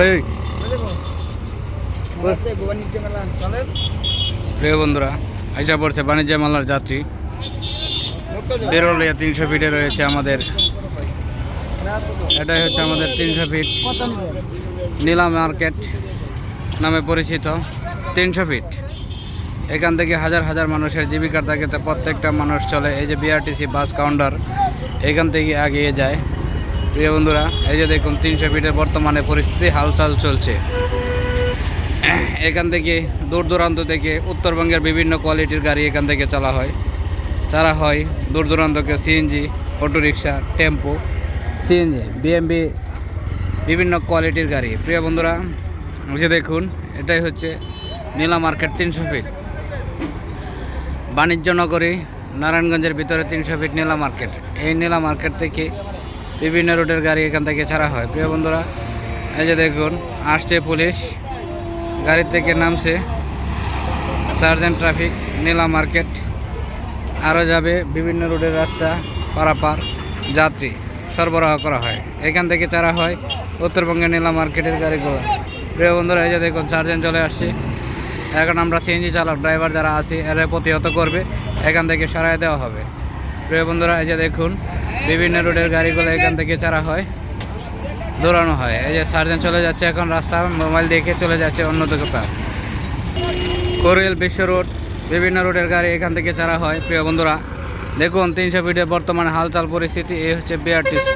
এই প্রিয় বন্ধুরা, আইসা পড়ছে বাণিজ্য মেলার যাত্রী। বেরোলিয়া 300 ফিটে রয়েছে আমাদের, এটাই হচ্ছে আমাদের 300 ফিট নীলা মার্কেট নামে পরিচিত। 300 ফিট এখান থেকে হাজার হাজার মানুষের জীবিকার তাগিদে প্রত্যেকটা মানুষ চলে। এই যে বিআরটিসি বাস কাউন্টার এখান থেকে এগিয়ে যায়। প্রিয় বন্ধুরা, এই যে দেখুন 300 ফিটের বর্তমানে পরিস্থিতি হালচাল চলছে। এখান থেকে দূর দূরান্ত থেকে উত্তরবঙ্গের বিভিন্ন কোয়ালিটির গাড়ি এখান থেকে চালা হয় দূর দূরান্তকে। CNG, auto rickshaw, tempo, CNG, BMB, বিভিন্ন কোয়ালিটির গাড়ি। প্রিয় বন্ধুরা, এই যে দেখুন এটাই হচ্ছে নীলা মার্কেট 300 ফিট বাণিজ্য নগরী নারায়ণগঞ্জের ভিতরে 300 ফিট নীলা মার্কেট। এই নীলা মার্কেট থেকে বিভিন্ন রুটের গাড়ি এখান থেকে ছাড়া হয়। প্রিয় বন্ধুরা, এই যে দেখুন আসছে পুলিশ, গাড়ি থেকে নামছে সার্জেন্ট ট্রাফিক নীলা মার্কেট। আরও যাবে বিভিন্ন রুটের রাস্তা পারাপার যাত্রী সরবরাহ করা হয়। এখান থেকে ছাড়া হয় উত্তরবঙ্গের নীলা মার্কেটের গাড়িগুলো। প্রিয় বন্ধুরা, এই যে দেখুন সার্জেন্ট চলে আসছে। এখন আমরা সিএনজি চালক ড্রাইভার যারা আছি এরা প্রতিহত করবে, এখান থেকে সরাই দেওয়া হবে। প্রিয় বন্ধুরা, এই যে দেখুন বিভিন্ন রুটের গাড়িগুলো এখান থেকে ছাড়া হয়, দৌড়ানো হয়। এই যে সার্জেন্ট চলে যাচ্ছে এখন রাস্তা মোবাইল দেখে চলে যাচ্ছে অন্য কোথাও। কোরিল, বিশ্ব রোড, বিভিন্ন রুটের গাড়ি এখান থেকে ছাড়া হয়। প্রিয় বন্ধুরা দেখুন 300 ফিটের বর্তমানে হালচাল পরিস্থিতি। এই হচ্ছে বিআরটিসি।